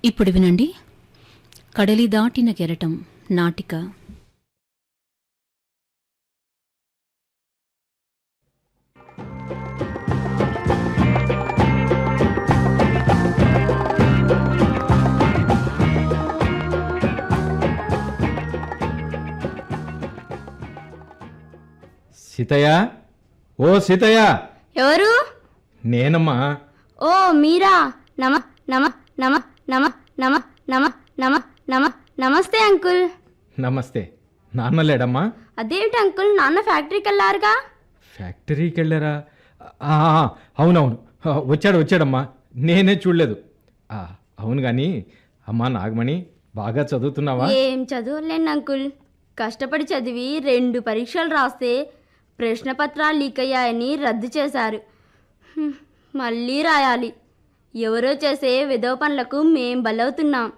ఇప్పుడు వినండి, కడలి దాటిన కెరటం నాటిక. సీతయ్య, ఓ సీతయ్య. ఎవరు? నేనమ్మా. ఓ మీరా? నమ నమ నమ నమ నమ నమ నమ నమ నమస్తే అంకుల్. నమస్తే. నాన్న లేడమ్మా? అదేమిటి అంకుల్, నాన్న ఫ్యాక్టరీకి వెళ్ళారుగా? ఫ్యాక్టరీకి వెళ్ళారా? అవునవును, వచ్చాడమ్మా. నేనే చూడలేదు. అవును కానీ అమ్మా నాగమణి, బాగా చదువుతున్నావా? ఏం చదవలేను అంకుల్. కష్టపడి చదివి 2 పరీక్షలు రాస్తే ప్రశ్నపత్రాలు లీక్ అయ్యాయని రద్దు చేశారు. మళ్ళీ రాయాలి. ఎవరో చేసే విధవ పనులకు మేం బలవుతున్నాం.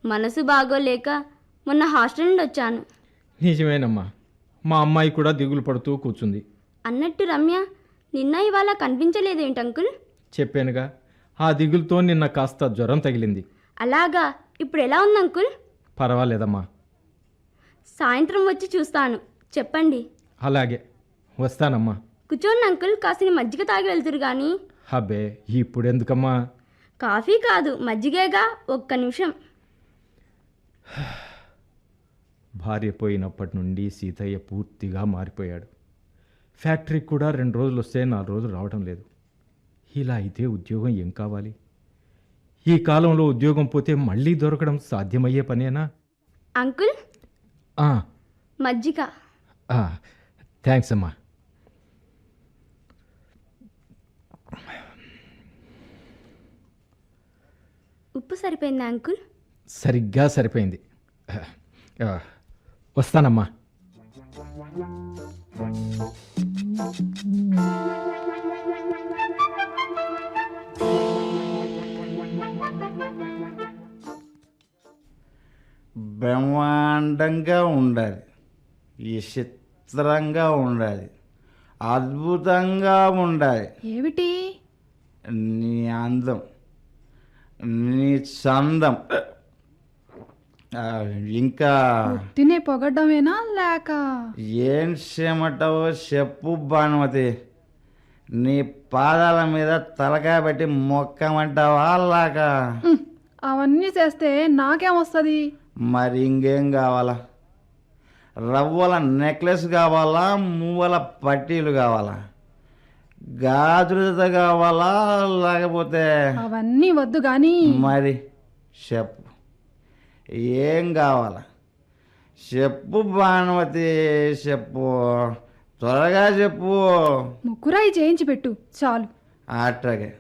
మనసు బాగోలేక మొన్న హాస్టల్ నుండి వచ్చాను. నిజమేనమ్మా, మా అమ్మాయి కూడా దిగులు పడుతూ కూర్చుంది. అన్నట్టు రమ్య నిన్న ఇవాళ కనిపించలేదేంటి అంకుల్? చెప్పానుగా, ఆ దిగులుతో నిన్న కాస్త జ్వరం తగిలింది. అలాగా? ఇప్పుడు ఎలా ఉంది అంకుల్? పర్వాలేదమ్మా. సాయంత్రం వచ్చి చూస్తాను, చెప్పండి. అలాగే, వస్తానమ్మా. కూర్చోండి అంకుల్, కాసిన మజ్జిగ తాగి వెళ్తురు కానీ. అబ్బే, ఇప్పుడెందుకమ్మా? కాఫీ కాదు, మజ్జిగేగా. ఒక్క నిమిషం. భార్య పోయినప్పటి నుండి సీతయ్య పూర్తిగా మారిపోయాడు. ఫ్యాక్టరీకి కూడా 2 రోజులు వస్తే 4 రోజులు రావడం లేదు. ఇలా అయితే ఉద్యోగం ఏం కావాలి? ఈ కాలంలో ఉద్యోగం పోతే మళ్ళీ దొరకడం సాధ్యమయ్యే పనేనా? అంకుల్, ఆ, మజ్జిగ. థ్యాంక్స్ అమ్మా. ఉప్పు సరిపోయిందా అంకుల్? సరిగ్గా సరిపోయింది. వస్తానమ్మా. బ్రహ్మాండంగా ఉండాలి, విచిత్రంగా ఉండాలి, అద్భుతంగా ఉండాలి. ఏమిటి? నీ అందం, నీ చందం, ఇంకా తినే పొగడ్డమేనా లేక? ఏం చేయమంటావో చెప్పు భానుమతి. నీ పాదాల మీద తలకాయ పెట్టి మొక్కమంటావా లాక? అవన్నీ చేస్తే నాకేమొస్తుంది? మరి ఇంకేం కావాలా? రవ్వల నెక్లెస్ కావాలా? మువ్వల పట్టీలు కావాలా? గాజులత కావాలా? లేకపోతే అవన్నీ వద్దు గాని మరి చెప్పు, ఏం కావాలా? చెప్పు భానుమతి, చెప్పు, త్వరగా చెప్పు. ముక్కురాయి చేయించి పెట్టు చాలు. అట్లాగే,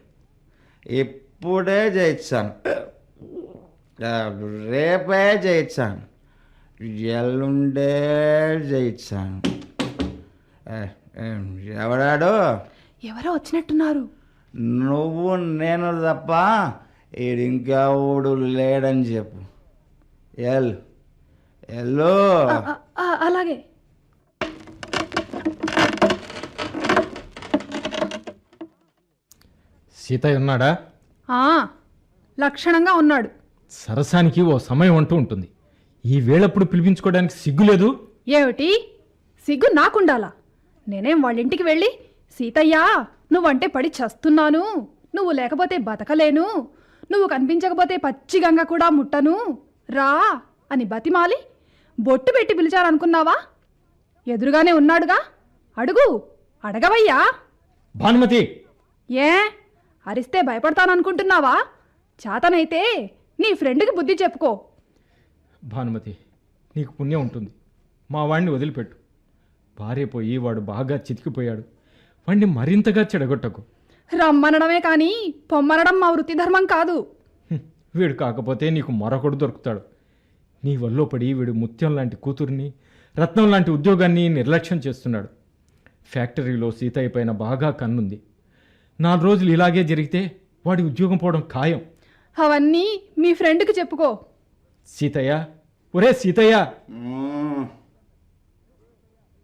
ఇప్పుడే చేయించాను, రేపే చేయించాను, ఎల్లుండే చేయించాను. ఎవడాడు? ఎవరో వచ్చినట్టున్నారు. నువ్వు నేను తప్ప ఈడింకెవడు లేడని చెప్పు. ఎల్లు. అలాగే. సీతయ్య ఉన్నాడా? లక్షణంగా ఉన్నాడు. సరసానికి ఓ సమయం అంటూ ఉంటుంది. ఈ వేళప్పుడు పిలిపించుకోవడానికి సిగ్గులేదు? ఏమిటి సిగ్గు? నాకుండాలా? నేనేం వాళ్ళింటికి వెళ్ళి సీతయ్యా నువ్వంటే పడి చస్తున్నాను, నువ్వు లేకపోతే బతకలేను, నువ్వు కనిపించకపోతే పచ్చిగంగ కూడా ముట్టను, రా అని బతిమాలి బొట్టు పెట్టి పిలిచారనుకున్నావా? ఎదురుగానే ఉన్నాడుగా, అడుగు, అడగవయ్యా. భానుమతి! ఏ అరిస్తే భయపడతాననుకుంటున్నావా? చేతనైతే నీ ఫ్రెండ్కి బుద్ధి చెప్పుకో. భానుమతి, నీకు పుణ్యం ఉంటుంది. మా వాడిని వదిలిపెట్టు. భార్య పోయి వాడు బాగా చితికిపోయాడు. వాడిని మరింతగా చెడగొట్టకు. రమ్మనడమే కానీ పొమ్మనడం మా వృత్తి ధర్మం కాదు. వీడు కాకపోతే నీకు మరొకడు దొరుకుతాడు. నీ వల్లో పడి వీడు ముత్యం లాంటి కూతుర్ని, రత్నం లాంటి ఉద్యోగాన్ని నిర్లక్ష్యం చేస్తున్నాడు. ఫ్యాక్టరీలో సీతయ్య పైన బాగా కన్నుంది. 4 రోజులు ఇలాగే జరిగితే వాడి ఉద్యోగం పోవడం ఖాయం. అవన్నీ మీ ఫ్రెండ్కి చెప్పుకో. సీతయ్య, ఒరే సీతయ్య!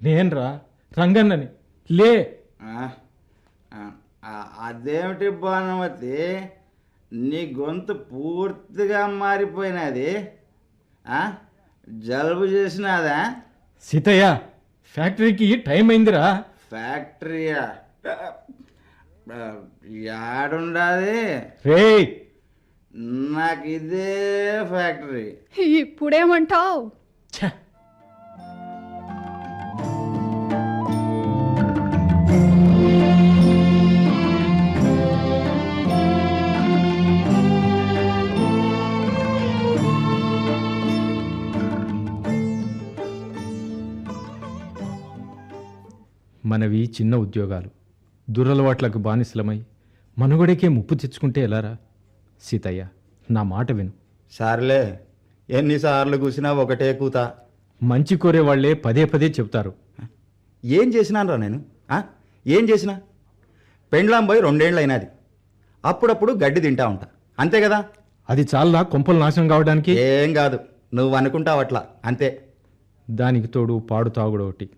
నేన్రా, రంగన్నని, లే. అదేమిటి భానుమతి, నీ గొంతు పూర్తిగా మారిపోయినది. ఆ? జలుబు చేసినాదా? సీతయ్య, ఫ్యాక్టరీకి టైం అయిందిరా. ఫ్యాక్టరీయా? యాడుండాది? రేయ్, నాకు ఇదే ఫ్యాక్టరీ. ఇప్పుడేమంటావు? ఛ! మనవి చిన్న ఉద్యోగాలు, దురలవాట్లకు బానిసలమై మనుగడకే ముప్పు తెచ్చుకుంటే ఎలారా? సీతయ్య, నా మాట విను. సర్లే, ఎన్నిసార్లు కూసినా ఒకటే కూత. మంచి కోరే వాళ్లే పదే పదే చెబుతారు. ఏం చేసినాను నేను? ఏం చేసినా? పెండ్లాం పోయి 2 ఏళ్ళు అయినది. అప్పుడప్పుడు గడ్డి తింటా ఉంటా, అంతే కదా? అది చాలా కొంపలు నాశనం కావడానికి. ఏం కాదు, నువ్వు అనుకుంటావు అట్లా, అంతే. దానికి తోడు పాడు తాగుడు ఒకటి.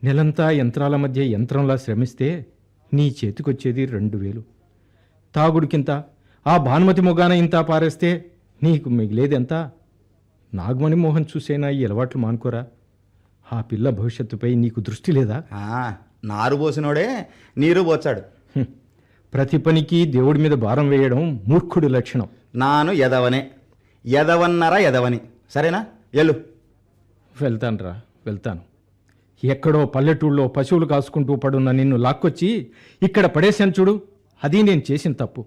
నెలంతా యంత్రాల మధ్య యంత్రంలా శ్రమిస్తే నీ చేతికొచ్చేది 2000. తాగుడికింత, ఆ భానుమతి మొగాన ఇంత పారేస్తే నీకు మిగిలేదెంత? నాగమణి మోహన్ చూసేనా ఈ అలవాట్లు మానుకోరా? ఆ పిల్ల భవిష్యత్తుపై నీకు దృష్టి లేదా? నారు పోసినోడే నీరు పోచాడు. ప్రతి పనికి దేవుడి మీద భారం వేయడం మూర్ఖుడి లక్షణం. నాను ఎదవనే, ఎదవన్నరా ఎదవని. సరేనా? ఎల్లు. వెళ్తానురా, వెళ్తాను. ఎక్కడో పల్లెటూళ్ళలో పశువులు కాసుకుంటూ పడున్న నిన్ను లాక్కొచ్చి ఇక్కడ పడేశాను చూడు, అది నేను చేసిన తప్పు.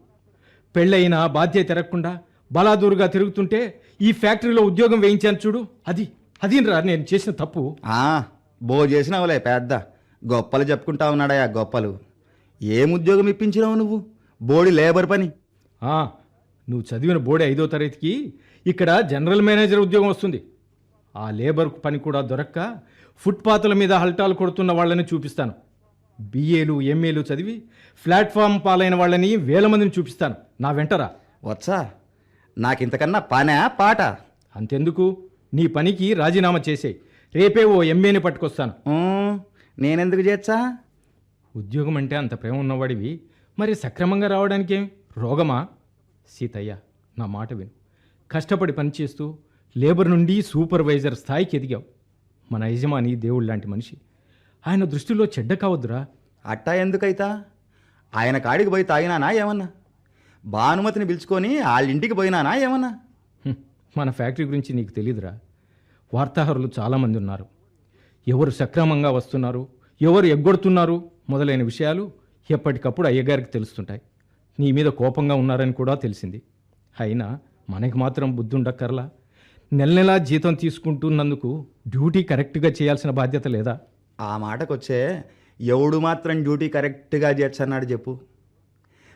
పెళ్ళైనా బాధ్యత తిరగకుండా బలాదూరుగా తిరుగుతుంటే ఈ ఫ్యాక్టరీలో ఉద్యోగం వేయించాను చూడు, అది రా నేను చేసిన తప్పు. బో చేసినావులే పెద్ద గొప్పలు చెప్పుకుంటా ఉన్నాడయా గొప్పలు. ఏం ఉద్యోగం ఇప్పించినావు నువ్వు? బోడి లేబర్ పని. నువ్వు చదివిన బోర్డు 5వ తరగతికి ఇక్కడ జనరల్ మేనేజర్ ఉద్యోగం వస్తుంది. ఆ లేబర్ పని కూడా దొరక్క ఫుట్పాత్ల మీద హల్టాలు కొడుతున్న వాళ్ళని చూపిస్తాను. BAలు MAలు చదివి ప్లాట్ఫామ్ పాలైన వాళ్ళని 1000 మందిని చూపిస్తాను. నా వెంటరా. వచ్చా? నాకింతకన్నా పనా పాట? అంతెందుకు, నీ పనికి రాజీనామా చేసే, రేపే ఓ MAని పట్టుకొస్తాను. నేనెందుకు చేచ్చా? ఉద్యోగం అంటే అంత ప్రేమ ఉన్నవాడివి, మరి సక్రమంగా రావడానికేం రోగమా? సీతయ్య, నా మాట విను. కష్టపడి పనిచేస్తూ లేబర్ నుండి సూపర్వైజర్ స్థాయికి ఎదిగావు. మన యజమాని దేవుడు లాంటి మనిషి, ఆయన దృష్టిలో చెడ్డ కావద్దురా. అట్టా ఎందుకైతా? ఆయన కాడికి పోయి తాగినానా ఏమన్నా? భానుమతిని పిలుచుకొని వాళ్ళింటికి పోయినానా ఏమన్నా? మన ఫ్యాక్టరీ గురించి నీకు తెలీదురా. వార్తాహరులు చాలామంది ఉన్నారు. ఎవరు సక్రమంగా వస్తున్నారు, ఎవరు ఎగ్గొడుతున్నారు మొదలైన విషయాలు ఎప్పటికప్పుడు అయ్యగారికి తెలుస్తుంటాయి. నీ మీద కోపంగా ఉన్నారని కూడా తెలిసింది. అయినా మనకి మాత్రం బుద్ధి ఉండక్కర్లా? నెల నెలా జీతం తీసుకుంటున్నందుకు డ్యూటీ కరెక్ట్గా చేయాల్సిన బాధ్యత లేదా? ఆ మాటకొచ్చే, ఎవడు మాత్రం డ్యూటీ కరెక్ట్గా చేర్చన్నాడు చెప్పు?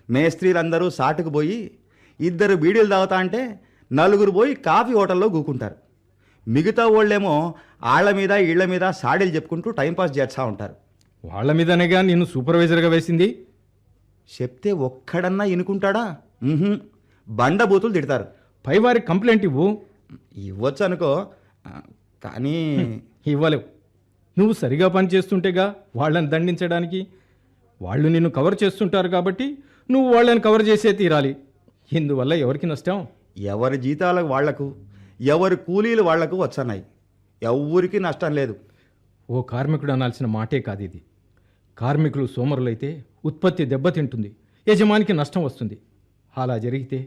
మేస్త్రీలందరూ సాటుకు పోయి 2 బీడీలు తాగుతా అంటే 4 పోయి కాఫీ హోటల్లో కూకుంటారు. మిగతా వాళ్ళేమో ఆళ్ల మీద ఇళ్ల మీద సాడీలు చెప్పుకుంటూ టైంపాస్ చేస్తూ ఉంటారు. వాళ్ళ మీదనేగా నిన్ను సూపర్వైజర్గా వేసింది. చెప్తే ఒక్కడన్నా ఇనుకుంటాడా? బండబూతులు తిడతారు. పైవారికి కంప్లైంట్ ఇవ్వు. ఇవ్వచ్చు అనుకో, కానీ ఇవ్వలేవు. నువ్వు సరిగా పని చేస్తుంటేగా వాళ్ళని దండించడానికి. వాళ్ళు నిన్ను కవర్ చేస్తుంటారు కాబట్టి నువ్వు వాళ్ళని కవర్ చేసే తీరాలి. ఇందువల్ల ఎవరికి నష్టం? ఎవరి జీతాలకు వాళ్లకు, ఎవరి కూలీలు వాళ్లకు వచ్చన్నాయి. ఎవ్వరికి నష్టం లేదు. ఓ కార్మికుడు అనాల్సిన మాటే కాదు ఇది. కార్మికులు సోమరులైతే ఉత్పత్తి దెబ్బతింటుంది, యజమానికి నష్టం వస్తుంది. అలా జరిగితే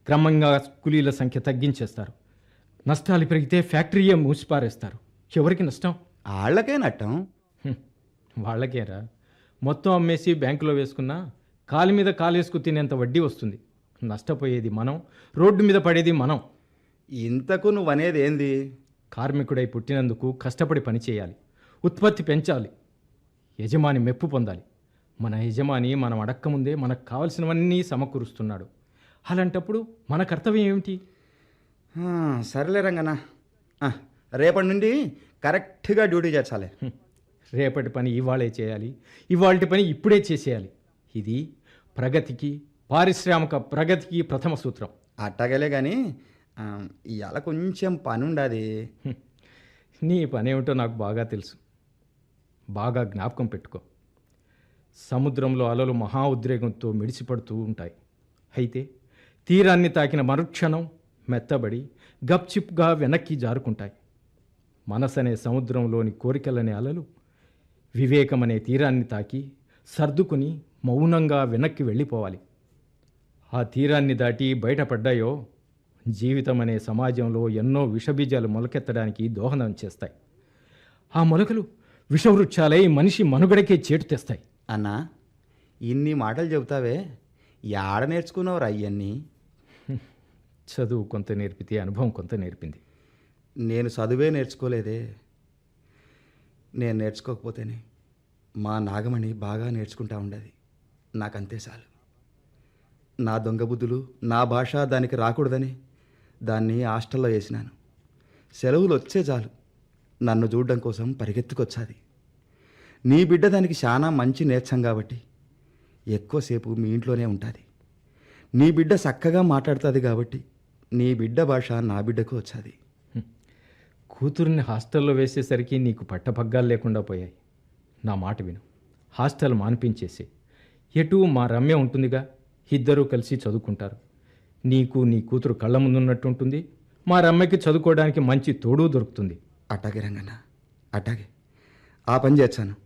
క్రమంగా కూలీల సంఖ్య తగ్గించేస్తారు. నష్టాలు పెరిగితే ఫ్యాక్టరీయే మూసిపారేస్తారు. ఎవరికి నష్టం? వాళ్ళకే నష్టం. వాళ్ళకేరా. మొత్తం అమ్మేసి బ్యాంకులో వేసుకున్నా కాలు మీద కాలేసుకు తినేంత వడ్డీ వస్తుంది. నష్టపోయేది మనం, రోడ్డు మీద పడేది మనం. ఇంతకు నువ్వనేది ఏంది? కార్మికుడై పుట్టినందుకు కష్టపడి పని చేయాలి, ఉత్పత్తి పెంచాలి, యజమాని మెప్పు పొందాలి. మన యజమాని మనం అడక్కముందే మనకు కావలసినవన్నీ సమకూరుస్తున్నాడు. అలాంటప్పుడు మన కర్తవ్యం ఏమిటి? సరేలే రంగన్న, రేపటి నుండి కరెక్ట్గా డ్యూటీ చేర్చాలి. రేపటి పని ఇవాళే చేయాలి, ఇవాళటి పని ఇప్పుడే చేసేయాలి. ఇది ప్రగతికి, పారిశ్రామిక ప్రగతికి ప్రథమ సూత్రం. అట్టగలే కానీ ఇవాళ కొంచెం పని ఉండాది. నీ పనేమిటో నాకు బాగా తెలుసు. బాగా జ్ఞాపకం పెట్టుకో. సముద్రంలో అలలు మహా ఉద్రేకంతో మిడిసిపడుతూ ఉంటాయి. అయితే తీరాన్ని తాకిన మరుక్షణం మెత్తబడి గప్చిప్గా వెనక్కి జారుకుంటాయి. మనసనే సముద్రంలోని కోరికలనే అలలు వివేకమనే తీరాన్ని తాకి సర్దుకుని మౌనంగా వెనక్కి వెళ్ళిపోవాలి. ఆ తీరాన్ని దాటి బయటపడ్డాయో జీవితం అనే సమాజంలో ఎన్నో విషబీజాలు మొలకెత్తడానికి దోహదం చేస్తాయి. ఆ మొలకలు విషవృక్షాలై మనిషి మనుగడకే చేటు తెస్తాయి. అన్నా, ఇన్ని మాటలు చెబుతావే, యాడ నేర్చుకున్నావురా ఇవన్నీ? చదువు కొంత నేర్పితే అనుభవం కొంత నేర్పింది. నేను చదువే నేర్చుకోలేదే. నేను నేర్చుకోకపోతేనే మా నాగమణి బాగా నేర్చుకుంటా ఉండేది. నాకంతే చాలు. నా దొంగ బుద్ధులు, నా భాష దానికి రాకూడదని దాన్ని హాస్టల్లో వేసినాను. సెలవులు వచ్చే చాలు నన్ను చూడడం కోసం పరిగెత్తుకొచ్చాది. నీ బిడ్డ దానికి చాలా మంచి నేర్చం కాబట్టి ఎక్కువసేపు మీ ఇంట్లోనే ఉంటుంది. నీ బిడ్డ చక్కగా మాట్లాడుతుంది కాబట్టి నీ బిడ్డ భాష నా బిడ్డకు వచ్చాది. కూతుర్ని హాస్టల్లో వేసేసరికి నీకు పట్టపగ్గాలు లేకుండా పోయాయి. నా మాట విను, హాస్టల్ మానిపించేసి. ఎటు మా రమ్య ఉంటుందిగా, ఇద్దరూ కలిసి చదువుకుంటారు. నీకు నీ కూతురు కళ్ళ ముందున్నట్టు ఉంటుంది. మా రమ్యకి చదువుకోవడానికి మంచి తోడు దొరుకుతుంది. అట్టాగే రంగన్న, అట్టాగే ఆ పని చేస్తాను.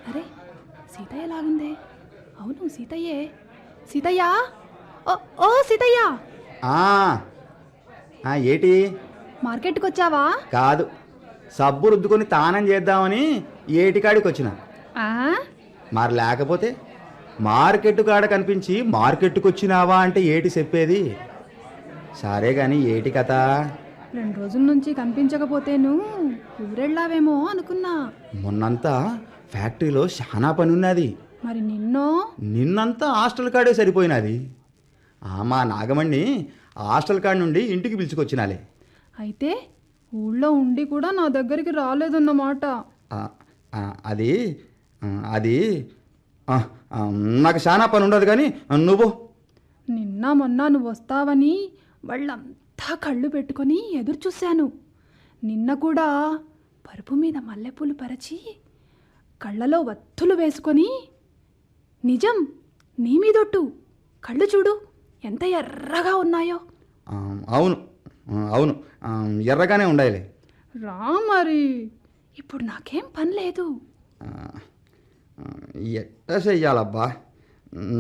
అరే సీతయ్య లాగుందే. అవును సీతయ్యే. సీతయ్య, ఓ ఓ సీతయ్య, ఏటి? మార్కెట్కి వచ్చావా? కాదు, సబ్బు రుద్దుకొని తానం చేద్దామని ఏటికాడికి వచ్చిన. ఆ? మరి లేకపోతే మార్కెట్ కాడ కనిపించి మార్కెట్కి వచ్చినావా అంటే ఏటి చెప్పేది? సరే కానీ ఏటి కథ? 2 రోజుల నుంచి కనిపించకపోతేను ఊరెళ్ళావేమో అనుకున్నా. మొన్నంతా ఫ్యాక్టరీలో చాలా పని ఉన్నది. మరి నిన్నో? నిన్నంతా హాస్టల్ కాడే సరిపోయినది. మా నాగమణ్ణి హాస్టల్ కాడ నుండి ఇంటికి పిలుచుకొచ్చినాలే. అయితే ఊళ్ళో ఉండి కూడా నా దగ్గరికి రాలేదన్నమాట. అది అది నాకు చాలా పని ఉండదు కానీ నువ్వు. నిన్న మొన్న నువ్వు వస్తావని వాళ్ళంతా కళ్ళు పెట్టుకొని ఎదురు చూశాను. నిన్న కూడా పరుపు మీద మల్లెపూలు పరచి కళ్ళలో వత్తులు వేసుకొని, నిజం నీ మీదొట్టు, కళ్ళు చూడు ఎంత ఎర్రగా ఉన్నాయో. అవును అవును, ఎర్రగానే ఉండాలి. రా మరి, ఇప్పుడు నాకేం పని లేదు. ఎట్ట చెయ్యాలబ్బా,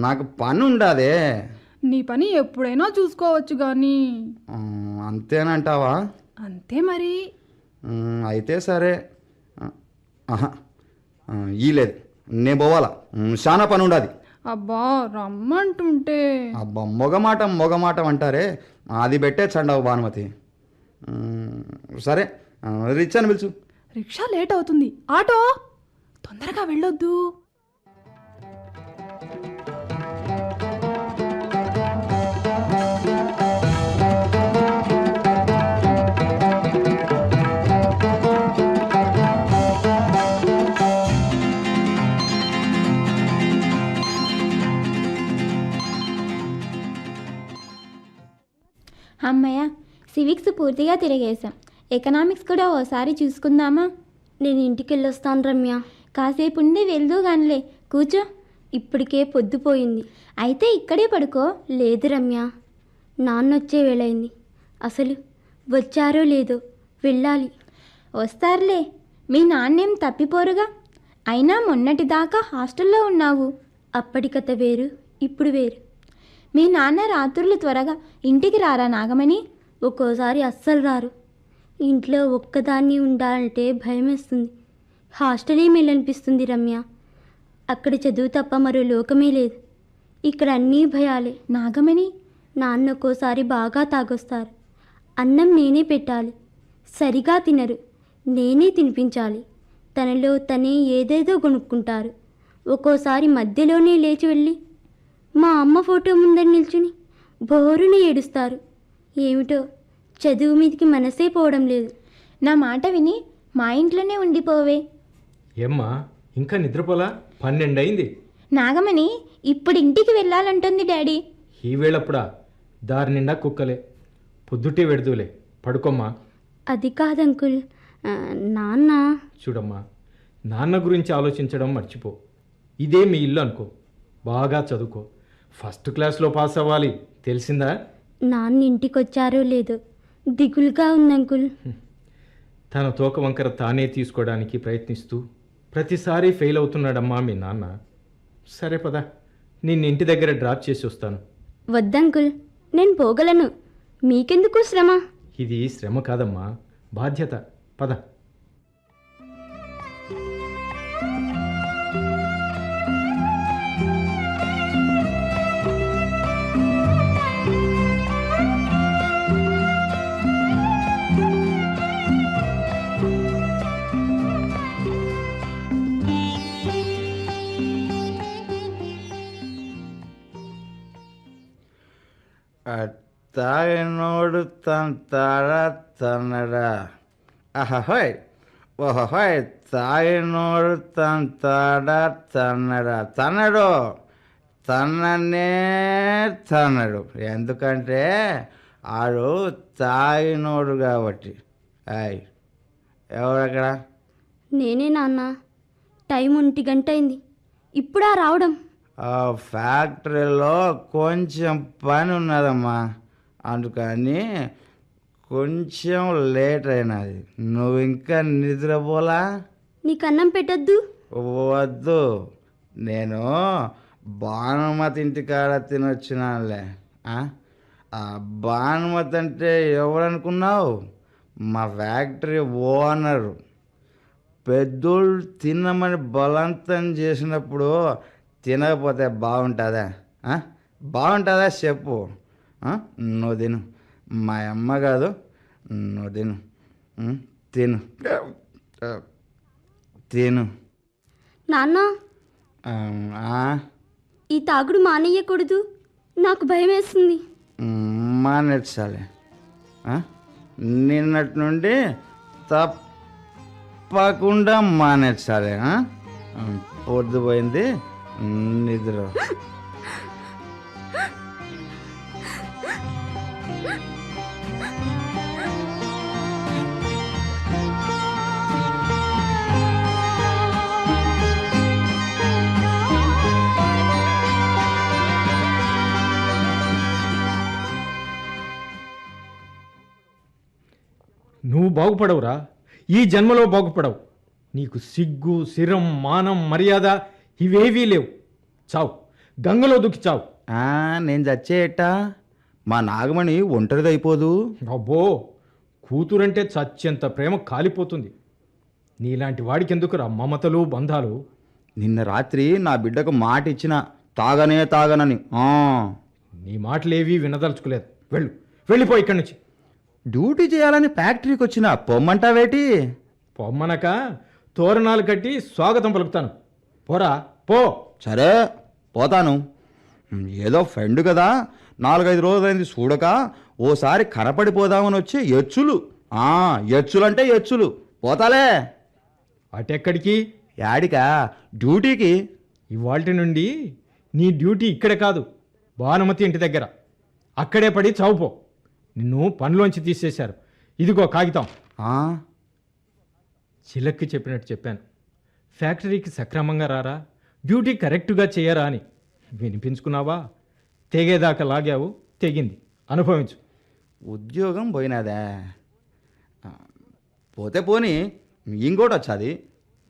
నాకు పని ఉండాదే. నీ పని ఎప్పుడైనా చూసుకోవచ్చు కానీ. అంతేనంటావా? అంతే మరి. అయితే సరే. ఈలేదు, నేను పోవాలా, చాలా పని ఉండాది. అబ్బా రమ్మంటుంటే. అబ్బా మొగమాటం అంటారే, అది పెట్టే చండవు భానుమతి. సరే, రిచ్చాను పిలుచు. రిక్షా లేట్ అవుతుంది, ఆటో తొందరగా వెళ్ళొద్దు. అమ్మయ్య, సివిక్స్ పూర్తిగా తిరిగేశాం. ఎకనామిక్స్ కూడా ఓసారి చూసుకుందామా? నేను ఇంటికి వెళ్ళొస్తాను రమ్య. కాసేపు ఉండి వెళ్దూ గానిలే, కూర్చో. ఇప్పటికే పొద్దుపోయింది. అయితే ఇక్కడే పడుకో. లేదు రమ్య, నాన్న వచ్చే వేళయింది. అసలు వచ్చారో లేదో, వెళ్ళాలి. వస్తారులే, మీ నాన్నేం తప్పిపోరుగా. అయినా మొన్నటిదాకా హాస్టల్లో ఉన్నావు. అప్పటి కథ వేరు, ఇప్పుడు వేరు. మీ నాన్న రాత్రులు త్వరగా ఇంటికి రారా నాగమణి? ఒక్కోసారి అస్సలు రారు. ఇంట్లో ఒక్కదాన్ని ఉండాలంటే భయం వేస్తుంది. హాస్టలే మేలనిపిస్తుంది రమ్య. అక్కడ చదువు తప్ప మరో లోకమే లేదు. ఇక్కడ అన్నీ భయాలే. నాగమణి, నాన్న ఒక్కోసారి బాగా తాగొస్తారు. అన్నం నేనే పెట్టాలి, సరిగా తినరు, నేనే తినిపించాలి. తనలో తనే ఏదేదో కొనుక్కుంటారు. ఒక్కోసారి మధ్యలోనే లేచి వెళ్ళి మా అమ్మ ఫోటో ముందర నిల్చుని బోరుని ఏడుస్తారు. ఏమిటో చదువు మీదకి మనసే పోవడం లేదు. నా మాట విని మా ఇంట్లోనే ఉండిపోవే. ఏమ్మా ఇంకా నిద్రపోలా? 12 అయింది. నాగమణి ఇప్పుడు ఇంటికి వెళ్ళాలంటుంది డాడీ. ఈ వేళప్పుడా? దారి నిండా కుక్కలే. పొద్దుటే వెడుదులే, పడుకోమ్మా. అది కాదు అంకుల్, నాన్న. చూడమ్మా, నాన్న గురించి ఆలోచించడం మర్చిపో. ఇదే మీ ఇల్లు అనుకో. బాగా చదువుకో, ఫస్ట్ క్లాస్లో పాస్ అవ్వాలి, తెలిసిందా? నాన్న ఇంటికి వచ్చారో లేదో దిగులుగా ఉంది అంకుల్. తన తోక వంకర తానే తీసుకోవడానికి ప్రయత్నిస్తూ ప్రతిసారి ఫెయిల్ అవుతున్నాడమ్మా మీ నాన్న. సరే పద, నిన్ను ఇంటి దగ్గర డ్రాప్ చేసి వస్తాను. వద్దంకుల్, నేను పోగలను. మీకెందుకు శ్రమ? ఇది శ్రమ కాదమ్మా, బాధ్యత. పద. తాగినోడు తంతాడా తన్నడా. అహహోయ్ ఓహోయ్, తాగినోడు తంతాడా తన్నడా. తన్నడు, తన్ననే తన్నడు. ఎందుకంటే ఆడు తాగినోడు కాబట్టి. అయ్ ఎవరక్కడ? నేనే నాన్న. టైం 1 గంట అయింది, ఇప్పుడా రావడం? ఆ ఫ్యాక్టరీలో కొంచెం పని ఉన్నదమ్మా, అందుకని కొంచెం లేట్ అయినది. నువ్వు ఇంకా నిద్రపోలా? నీకు అన్నం పెట్టద్దు? వద్దు, నేను భానుమతి ఇంటికాడ తినొచ్చినానులే. ఆ భానుమతి అంటే ఎవరనుకున్నావు? మా ఫ్యాక్టరీ ఓనరు. పెద్దోళ్ళు తినమని బలవంతం చేసినప్పుడు తినకపోతే బాగుంటుందా? బాగుంటుందా చెప్పు. నువ్వు తిను, మా అమ్మ కాదు, నువ్వు తిను. తిను తిను. నాన్న, ఈ తాగుడు మానేయకూడదు, నాకు భయం వేస్తుంది. మానేర్చాలి. నిన్నటి నుండి తప్పకుండా మానేర్చాలి. పొద్దుపోయింది, నిద్ర. నువ్వు బాగుపడవురా, ఈ జన్మలో బాగుపడవు. నీకు సిగ్గు, శిరం, మానం, మర్యాద ఇవేవీ లేవు. చావు, గంగలో దూకి చావు. నేను చచ్చేయట మా నాగమణి ఒంటరిదైపోదు. అబ్బో, కూతురంటే చచ్చేంత ప్రేమ కాలిపోతుంది. నీలాంటి వాడికి ఎందుకురా మమతలు, బంధాలు? నిన్న రాత్రి నా బిడ్డకు మాట ఇచ్చిన, తాగనని. నీ మాటలేవీ వినదలుచుకోలేదు. వెళ్ళిపో ఇక్కడి నుంచి. డ్యూటీ చేయాలని ఫ్యాక్టరీకి వచ్చిన, పొమ్మంటావేటి? పొమ్మనక తోరణాలు కట్టి స్వాగతం పలుకుతాను. పోరా పో. సరే పోతాను. ఏదో ఫ్రెండ్ కదా, 4-5 రోజులైంది చూడక, ఓసారి కనపడిపోదామని వచ్చే ఎచ్చులు. ఎచ్చులంటే ఎచ్చులు. పోతాలే. అటెక్కడికి? యాడికా? డ్యూటీకి. ఇవాల్టి నుండి నీ డ్యూటీ ఇక్కడ కాదు, భానుమతి ఇంటి దగ్గర. అక్కడే పడి చావుపో. నిన్ను పనిలోంచి తీసేశారు. ఇదిగో కాగితం. చిలక్కి చెప్పినట్టు చెప్పాను. ఫ్యాక్టరీకి సక్రమంగా రారా, డ్యూటీ కరెక్ట్గా చేయరా అని. వినిపించుకున్నావా? తెగేదాకా లాగావు, తెగింది. అనుభవించు. ఉద్యోగం పోయినదా? పోతే పోని, ఇంకోటి వచ్చాది.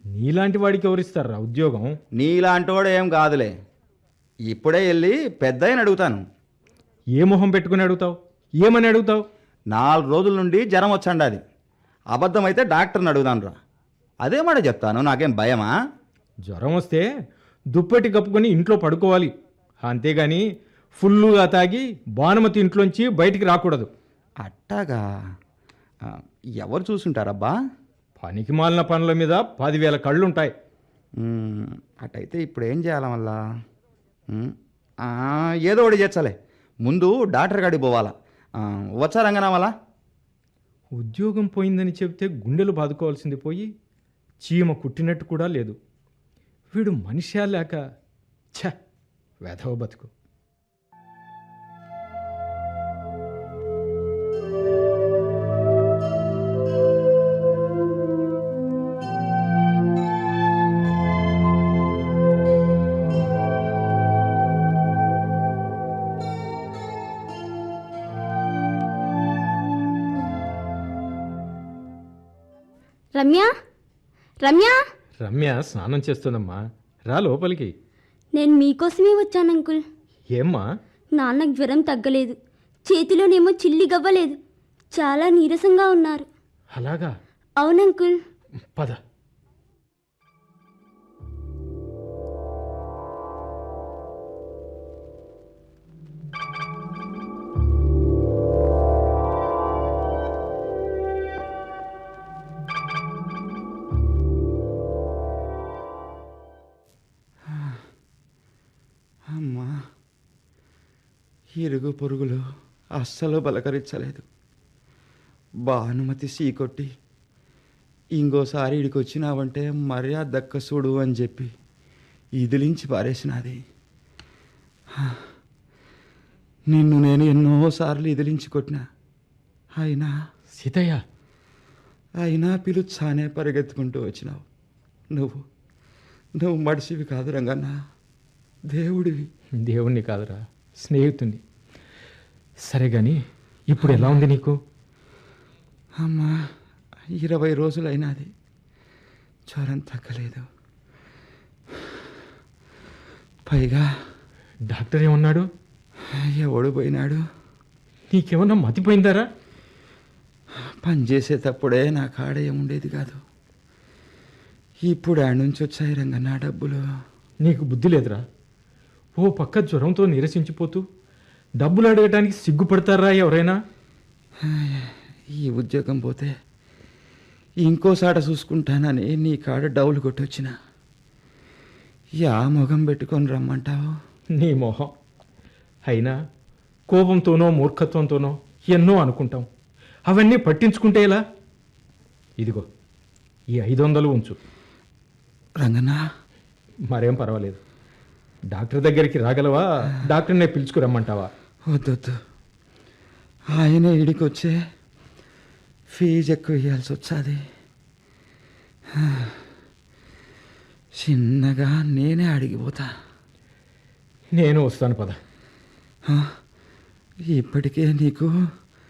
నీలాంటి వాడికి ఎవరిస్తారా ఉద్యోగం? నీలాంటి వాడు ఏం కాదులే. ఇప్పుడే వెళ్ళి పెద్దయిని అడుగుతాను. ఏ మొహం పెట్టుకుని అడుగుతావు? ఏమని అడుగుతావు? 4 రోజుల నుండి జ్వరం వచ్చండి. అది అబద్ధమైతే డాక్టర్ని అడుగుతాను రా. అదే మాట చెప్తాను, నాకేం భయమా? జ్వరం వస్తే దుప్పటి కప్పుకొని ఇంట్లో పడుకోవాలి, అంతేగాని ఫుల్లుగా తాగి భానుమతి ఇంట్లోంచి బయటికి రాకూడదు. అట్టాగా? ఎవరు చూసుంటారబ్బా? పనికి మాలిన పనుల మీద 10,000 కళ్ళుంటాయి. అటైతే ఇప్పుడు ఏం చేయాలి మళ్ళా? ఏదో ఒకటి చేర్చాలి. ముందు డాక్టర్ గాడికి పోవాలా. వచ్చా రంగనామలా? ఉద్యోగం పోయిందని చెబితే గుండెలు బాదుకోవాల్సింది పోయి చీమ కుట్టినట్టు కూడా లేదు. వీడు మనిషా లేక ఛ వెధవ బతుకు. రమ్య, రమ్య, రమ్య స్నానం చేస్తుందమ్మా, రా లోపలికి. నేను మీకోసమే వచ్చాను అంకుల్. ఏమ్మా? నాన్నకు జ్వరం తగ్గలేదు, చేతిలోనేమో చిల్లి గవ్వలేదు, చాలా నీరసంగా ఉన్నారు. అలాగా? అవునంకుల్. పద. అమ్మా, ఇరుగు పొరుగులు అస్సలు బలకరించలేదు. భానుమతి సీకొట్టి ఇంకోసారి ఇడికి వచ్చినావంటే మర్యాద దక్క చూడు అని చెప్పి ఇదిలించి పారేసినది. నిన్ను నేను ఎన్నోసార్లు ఇదిలించి కొట్టినా, అయినా సీతయ్య, అయినా పిలుచానే పరిగెత్తుకుంటూ వచ్చినావు. నువ్వు మడిసివి కాదు రంగన్న, దేవుడివి. దేవుణ్ణి కాదురా, స్నేహితుణ్ణి. సరే కానీ ఇప్పుడు ఎలా ఉంది నీకు? అమ్మా, 20 రోజులైనది, జ్వరం తగ్గలేదు. పైగా డాక్టర్ ఏమన్నాడు? ఎవడు పోయినాడు? నీకేమన్నా మతిపోయిందారా? పనిచేసేటప్పుడే నా కాడ ఏముండేది కాదు. ఇప్పుడు ఆడ నుంచి వచ్చాయి రంగన్న డబ్బులు. నీకు బుద్ధి లేదురా? ఓ పక్క జ్వరంతో నీరసించిపోతూ డబ్బులు అడగటానికి సిగ్గుపడతారా ఎవరైనా? ఈ ఉద్యోగం పోతే ఇంకోసాట చూసుకుంటానని నీ కాడ డౌలు కొట్టొచ్చిన. యా మొగం పెట్టుకొని రమ్మంటావు? నీ మొహం. అయినా కోపంతోనో మూర్ఖత్వంతోనో ఎన్నో అనుకుంటాం. అవన్నీ పట్టించుకుంటే ఎలా? ఇదిగో ఈ 500 ఉంచు. రంగన్న, మరేం పర్వాలేదు. డాక్టర్ దగ్గరికి రాగలవా? డాక్టర్నే పిలుచుకురమ్మంటావా? వద్దొద్దు, ఆయన ఇడికి వచ్చే ఫీజు ఎక్కువ ఇవ్వాల్సి వచ్చాది. చిన్నగా నేనే అడిగిపోతా. నేను వస్తాను పద. ఇప్పటికే నీకు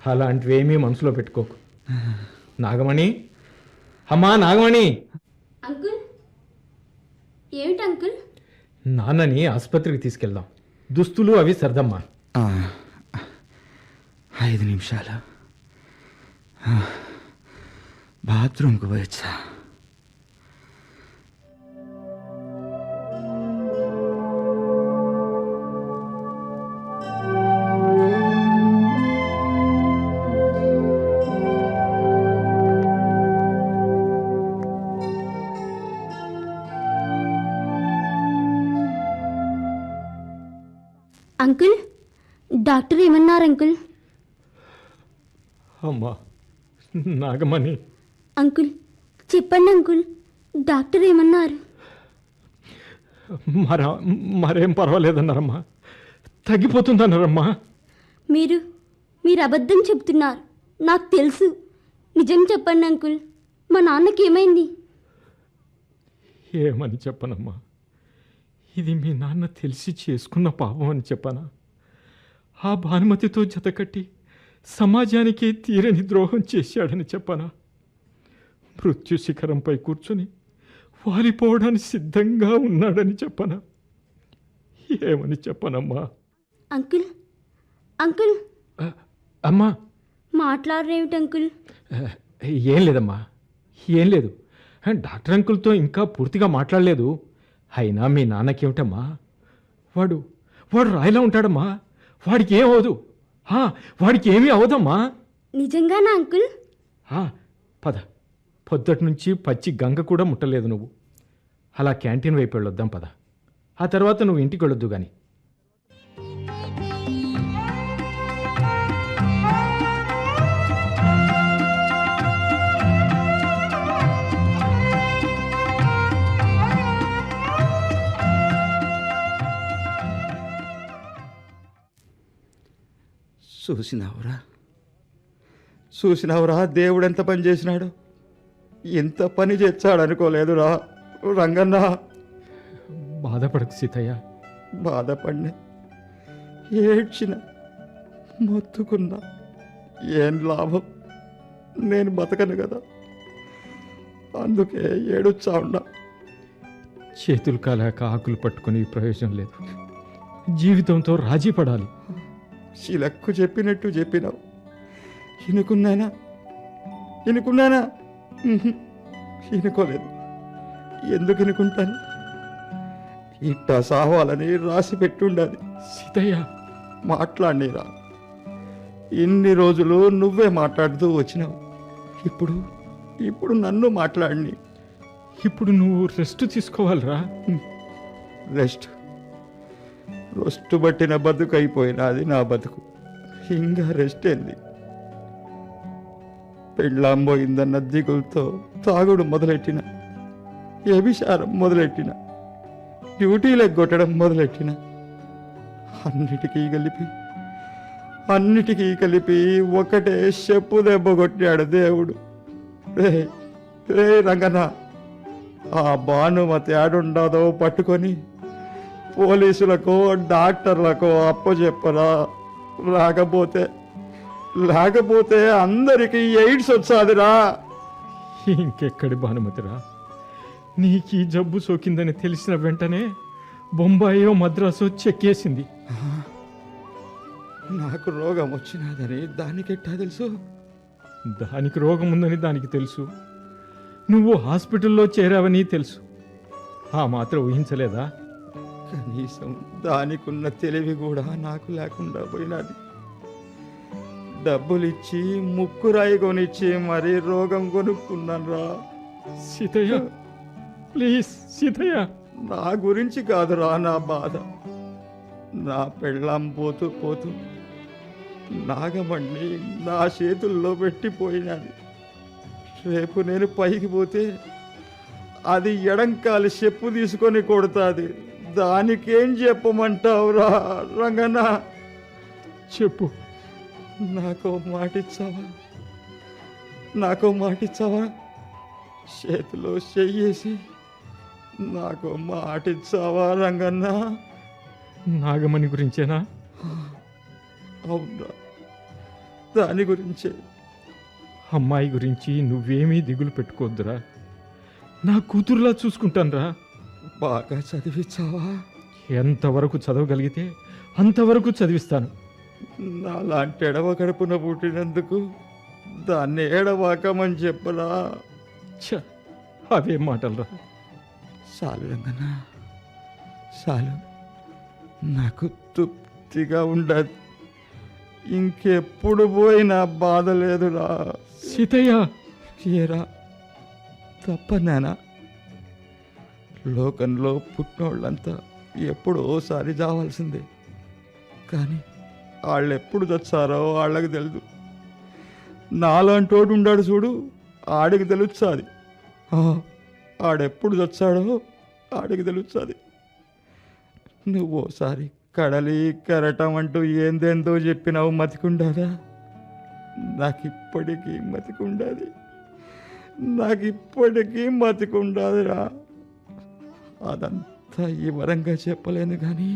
అలాంటివేమీ మనసులో పెట్టుకోకు. నాగమణి, అమ్మా నాగమణి. అంకుల్, ఏమిటి అంకుల్? నాన్నని ఆసుపత్రికి తీసుకెళ్దాం. దుస్తులు అవి సర్దమ్మా. 5 నిమిషాలు బాత్రూమ్కి పోయొచ్చా? అంకుల్, డాక్టర్ ఏమన్నారు అంకుల్? అమ్మా నాగమణి. అంకుల్ చెప్పండి అంకుల్, డాక్టర్ ఏమన్నారు? మరేం పర్వాలేదన్నారమ్మా, తగ్గిపోతుందన్నారమ్మా. మీరు అబద్ధం చెప్తున్నారు, నాకు తెలుసు. నిజం చెప్పండి అంకుల్, మా నాన్నకి ఏమైంది? ఏమని చెప్పనమ్మా? ఇది మీ నాన్న తెలిసి చేసుకున్న పాపం అని చెప్పనా? ఆ భానుమతితో జతకట్టి సమాజానికి తీరని ద్రోహం చేశాడని చెప్పనా? మృత్యు శిఖరంపై కూర్చొని వాలిపోవడానికి సిద్ధంగా ఉన్నాడని చెప్పనా? ఏమని చెప్పనమ్మా? అంకుల్, అంకుల్ అమ్మా. మాట్లాడరేమిటి అంకుల్? ఏం లేదమ్మా, ఏం లేదు. డాక్టర్ అంకుల్తో ఇంకా పూర్తిగా మాట్లాడలేదు. అయినా మీ నాన్నకేమిటమ్మా, వాడు రాయిలా ఉంటాడమ్మా. వాడికి ఏం అవదు, వాడికి ఏమీ అవదమ్మా. నిజంగానా అంకుల్? పద. పొద్దుటి నుంచి పచ్చి గంగ కూడా ముట్టలేదు నువ్వు. అలా క్యాంటీన్ వైపు వెళ్ళొద్దాం పద. ఆ తర్వాత నువ్వు ఇంటికి వెళ్ళొద్దు కానీ. చూసినావురా దేవుడు ఎంత పని చేసినాడు. ఎంత పని చేస్తాడనుకోలేదురా రంగన్న. బాధపడకు సీతయ్య. బాధపడిన, ఏడ్చిన, మొత్తుకున్నా, ఏం లాభం? నేను బతకను కదా, అందుకే ఏడుచ్చా ఉన్నా. చేతులు కాలాక ఆకులు పట్టుకుని ప్రయోజనం లేదు. జీవితంతో రాజీ పడాలి. శిలక్కు చెప్పినట్టు చెప్పినావు. ఇనుకున్నానా? ఇనుకోలేదు. ఎందుకు ఇనుకుంటాను? ఇట్టా సావాలని రాసి పెట్టుండాలి. సీతయ్య, మాట్లాడినరా. ఇన్ని రోజులు నువ్వే మాట్లాడుతూ వచ్చినావు. ఇప్పుడు నన్ను మాట్లాడిని. ఇప్పుడు నువ్వు రెస్ట్ తీసుకోవాలిరా. రెస్ట్ బట్టిన బతుకు అయిపోయినది నా బతుకు. ఇంకా రెస్ట్ ఏంది? పెళ్ళాం పోయిందన్న దిగులతో తాగుడు మొదలెట్టిన, వ్యభిచారం మొదలెట్టిన, డ్యూటీలు ఎగ్గొట్టడం మొదలెట్టిన. అన్నిటికీ కలిపి ఒకటే చెప్పు దెబ్బ కొట్టాడు దేవుడు. రే రంగన్న, ఆ భానుమతి ఆడుండదో పట్టుకొని పోలీసులకో డాక్టర్లకో అప్పచెప్పరా. లేకపోతే అందరికీ ఎయిడ్స్ వచ్చాదిరా. ఇంకెక్కడి భానుమతిరా. నీకు ఈ జబ్బు సోకిందని తెలిసిన వెంటనే బొంబాయో మద్రాసో చెక్కేసింది. నాకు రోగం వచ్చినదని దానికెట్టా తెలుసు? దానికి రోగం ఉందని దానికి తెలుసు. నువ్వు హాస్పిటల్లో చేరావని తెలుసు. ఆ మాత్రం ఊహించలేదా? కనీసం దానికున్న తెలివి కూడా నాకు లేకుండా పోయినది. డబ్బులిచ్చి ముక్కురాయి కొనిచ్చి మరీ రోగం కొనుక్కున్నాను రా. సీతయ్య, ప్లీజ్ సీతయ్య. నా గురించి కాదురా నా బాధ. నా పెళ్ళాం పోతూ నాగమణ్ణి నా చేతుల్లో పెట్టిపోయినది. రేపు నేను పైకి పోతే అది ఎడంకాలి చెప్పు తీసుకొని కొడుతుంది. దానికేం చెప్పమంటావురా రంగన్న? చెప్పు. నాకో మాటిచ్చావా? చేతిలో చెయ్యేసి నాకో మాటిచ్చావా రంగన్న? నాగమణి గురించేనా? అవునా, దాని గురించే. అమ్మాయి గురించి నువ్వేమీ దిగులు పెట్టుకోవద్దురా. నా కూతురులా చూసుకుంటానురా. బాగా చదివించావా? ఎంతవరకు చదవగలిగితే అంతవరకు చదివిస్తాను. నాలాంటి ఎడవ కడుపున పుట్టినందుకు దాన్ని ఏడవాకమని చెప్పరా. అవేం మాటలరా. చాలు రంగన్న, చాలు. నాకు తృప్తిగా ఉండదు. ఇంకెప్పుడు పోయినా బాధ లేదురా. సీతయ్య, ఏరా తప్పనానా? లోకంలో పుట్టినోళ్ళంతా ఎప్పుడో ఓసారి చావాల్సిందే. కానీ వాళ్ళు ఎప్పుడు చచ్చారో వాళ్ళకి తెలుసు. నాలాంటోడు ఉండాడు చూడు, ఆడికి తెలుస్తుంది. ఆడెప్పుడు చచ్చాడో ఆడికి తెలుస్తుంది. నువ్వోసారి కడలి కెరటం అంటూ ఏందేందో చెప్పినావు, మతికుండాదా? నాకిప్పటికీ మతికుండాదిరా. అదంతా ఈ వరంగా చెప్పలేను కానీ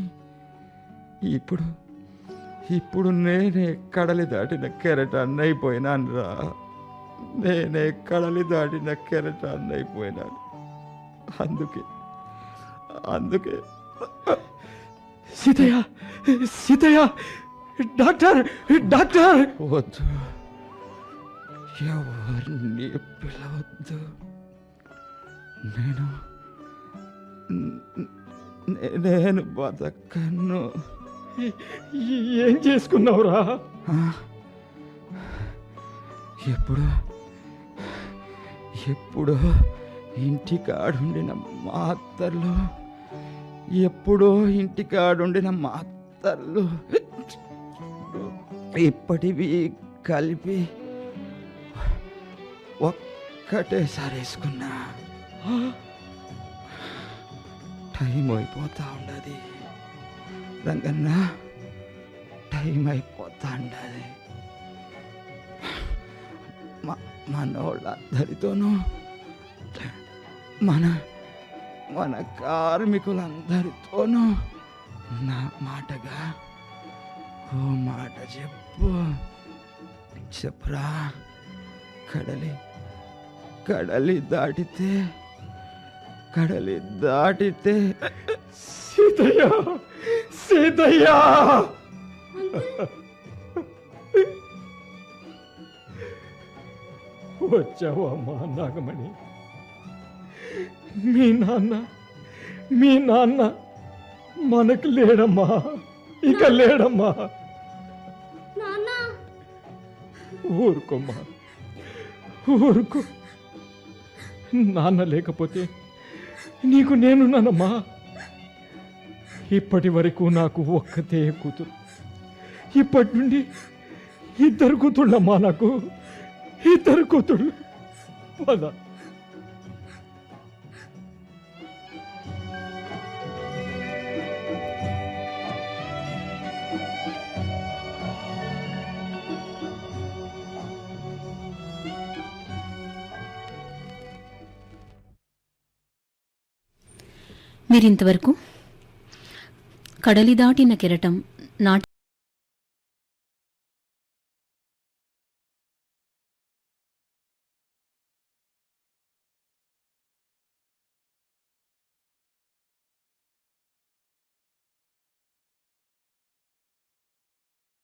ఇప్పుడు నేనే కడలి దాటిన కెరటాన్ని అయిపోయినాను రా. అందుకే సీతయ్య, డాక్టర్. వద్దు, ఎవరిని పిలవద్దు. నేను బతకను. ఏం చేసుకున్నావురా? ఎప్పుడో ఇంటికాడుండిన మాతర్లు ఇప్పటివి కలిపి ఒక్కటేసారి వేసుకున్నా. టైం అయిపోతా ఉండదు రంగన్న, టైం అయిపోతాండది. మనోళ్ళందరితోనూ మన మన కార్మికులందరితోనూ నా మాటగా ఓ మాట చెప్పురా. కడలి దాటితే సీతయ్య, సీతయ్య! వచ్చావా అమ్మా నాగమణి? మీ నాన్న మనకు లేడమ్మా, ఇక లేడమ్మా. నాన్న ఊరుకోమ్మా, ఊరుకో. నాన్న లేకపోతే నీకు నేనున్నానమ్మా. ఇప్పటి వరకు నాకు ఒక్కతే కూతురు, ఇప్పటి నుండి 2 కూతుళ్ళమ్మా. నాకు 2 కూతుళ్ళు. పద. మీరింతవరకు కడలి దాటిన కెరటం నాటి